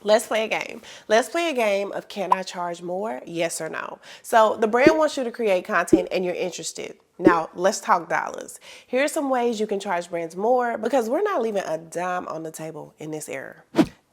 Let's play a game. Let's play a game of can I charge more? Yes or no. So the brand wants you to create content and you're interested. Now, let's talk dollars. Here are some ways you can charge brands more because we're not leaving a dime on the table in this era.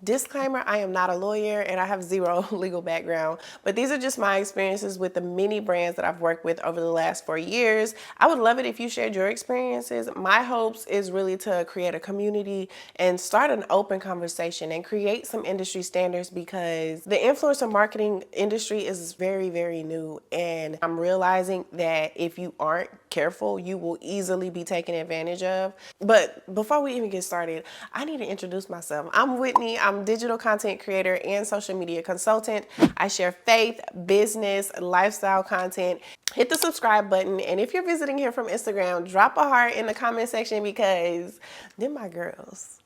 Disclaimer, I am not a lawyer and I have zero legal background, but these are just my experiences with the many brands that I've worked with over the last 4 years. I would love it if you shared your experiences. My hopes is really to create a community and start an open conversation and create some industry standards because the influencer marketing industry is very, very new. And I'm realizing that if you aren't careful, you will easily be taken advantage of. But before we even get started, I need to introduce myself. I'm Whitney. I'm digital content creator and social media consultant. I share faith, business, lifestyle content. Hit the subscribe button. And if you're visiting here from Instagram, drop a heart in the comment section because they're my girls.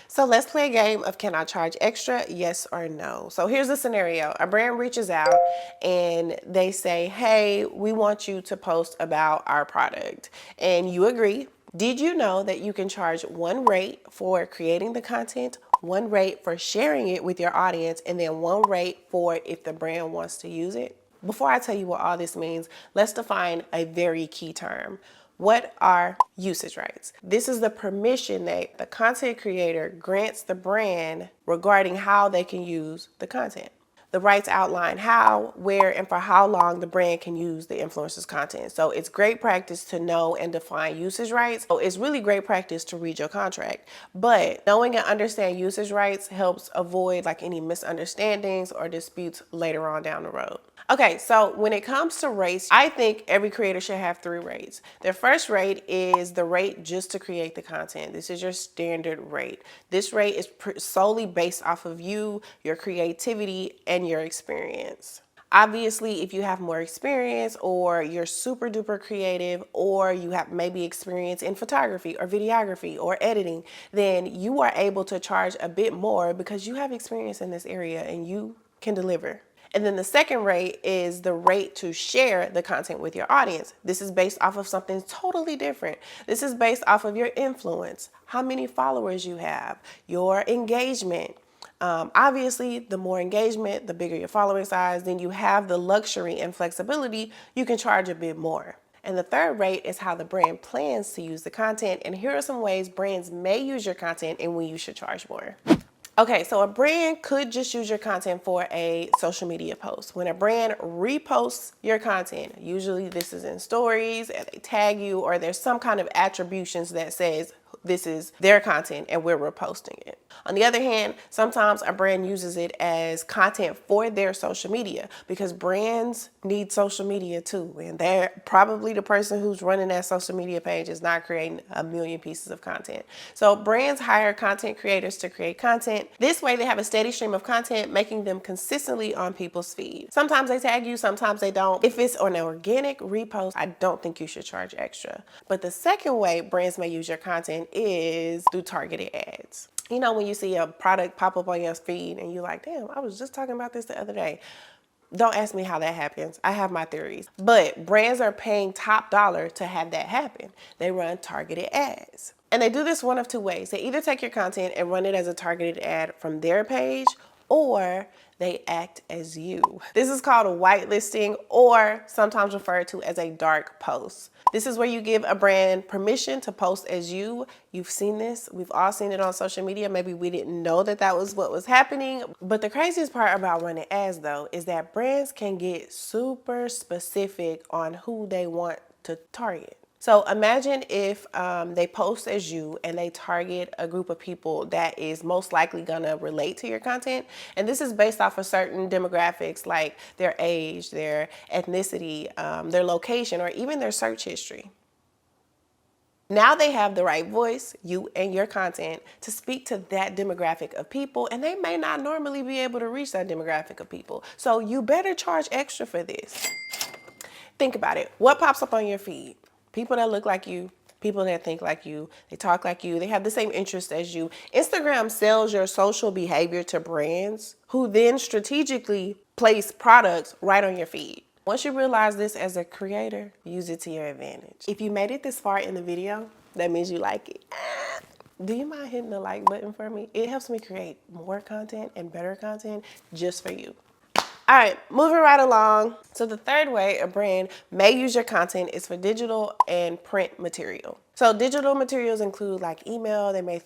So let's play a game of can I charge extra, yes or no. So here's the scenario. A brand reaches out and they say, hey, we want you to post about our product. And you agree. Did you know that you can charge one rate for creating the content, one rate for sharing it with your audience, and then one rate for if the brand wants to use it? Before I tell you what all this means, let's define a very key term. What are usage rights? This is the permission that the content creator grants the brand regarding how they can use the content. The rights outline how, where, and for how long the brand can use the influencer's content. So it's great practice to know and define usage rights. So it's really great practice to read your contract. But knowing and understand usage rights helps avoid like any misunderstandings or disputes later on down the road. Okay, so when it comes to rates, I think every creator should have 3 rates. Their first rate is the rate just to create the content. This is your standard rate. This rate is solely based off of you, your creativity, and your experience. Obviously, if you have more experience or you're super duper creative or you have maybe experience in photography or videography or editing, then you are able to charge a bit more because you have experience in this area and you can deliver. And then the second rate is the rate to share the content with your audience. This is based off of something totally different. This is based off of your influence, how many followers you have, your engagement. Obviously, the more engagement, the bigger your following size, then you have the luxury and flexibility, you can charge a bit more. And the third rate is how the brand plans to use the content. And here are some ways brands may use your content and when you should charge more. Okay, so a brand could just use your content for a social media post. When a brand reposts your content, usually this is in stories, and they tag you, or there's some kind of attributions that says this is their content and we're reposting it. On the other hand, sometimes a brand uses it as content for their social media because brands need social media too. And they're probably the person who's running that social media page is not creating a million pieces of content. So brands hire content creators to create content. This way they have a steady stream of content, making them consistently on people's feed. Sometimes they tag you, sometimes they don't. If it's an organic repost, I don't think you should charge extra. But the second way brands may use your content is through targeted ads. You know, when you see a product pop up on your feed and you're like, damn, I was just talking about this the other day. Don't ask me how that happens. I have my theories. But brands are paying top dollar to have that happen. They run targeted ads. And they do this one of 2 ways. They either take your content and run it as a targeted ad from their page, or they act as you. This is called a whitelisting or sometimes referred to as a dark post. This is where you give a brand permission to post as you. You've seen this. We've all seen it on social media. Maybe we didn't know that that was what was happening. But the craziest part about running ads though is that brands can get super specific on who they want to target. So imagine if they post as you and they target a group of people that is most likely gonna relate to your content. And this is based off of certain demographics like their age, their ethnicity, their location, or even their search history. Now they have the right voice, you and your content, to speak to that demographic of people, and they may not normally be able to reach that demographic of people. So you better charge extra for this. Think about it. What pops up on your feed? People that look like you, people that think like you, they talk like you, they have the same interests as you. Instagram sells your social behavior to brands who then strategically place products right on your feed. Once you realize this as a creator, use it to your advantage. If you made it this far in the video, that means you like it. do you mind hitting the like button for me? It helps me create more content and better content just for you. All right, moving right along. So the third way a brand may use your content is for digital and print material. So digital materials include like email. They may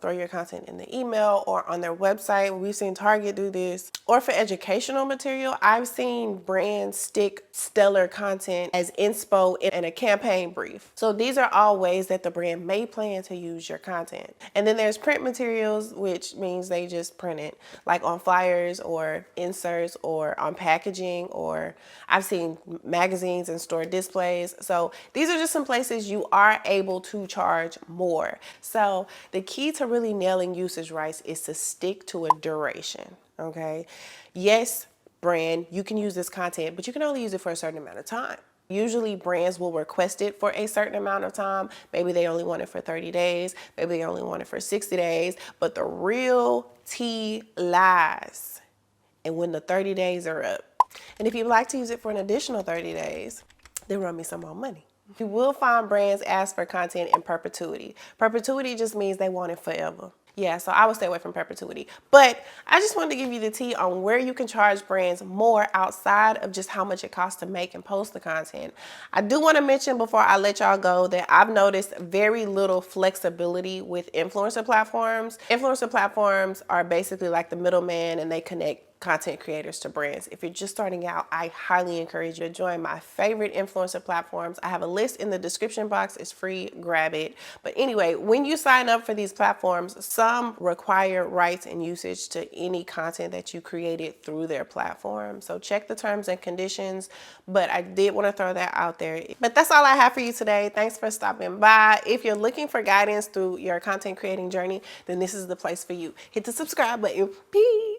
throw your content in the email or on their website. We've seen Target do this. Or for educational material, I've seen brands stick stellar content as inspo in a campaign brief. So these are all ways that the brand may plan to use your content. And then there's print materials, which means they just print it, like on flyers or inserts or on packaging, or I've seen magazines and store displays. So these are just some places you are able to charge more. So the key to really nailing usage rights is to stick to a duration, okay? Yes, brand, you can use this content, but you can only use it for a certain amount of time. Usually brands will request it for a certain amount of time. Maybe they only want it for 30 days. Maybe they only want it for 60 days. But the real tea lies and when the 30 days are up. And if you'd like to use it for an additional 30 days, then run me some more money. You will find brands ask for content in perpetuity. Perpetuity just means they want it forever. Yeah, so I would stay away from perpetuity. But I just wanted to give you the tea on where you can charge brands more outside of just how much it costs to make and post the content. I do want to mention before I let y'all go that I've noticed very little flexibility with influencer platforms. Influencer platforms are basically like the middleman, and they connect content creators to brands. If you're just starting out, I highly encourage you to join my favorite influencer platforms. I have a list in the description box. It's free, grab it. But anyway, when you sign up for these platforms, some require rights and usage to any content that you created through their platform. So check the terms and conditions, but I did want to throw that out there. But that's all I have for you today. Thanks for stopping by. If you're looking for guidance through your content creating journey, then this is the place for you. Hit the subscribe button. Peace.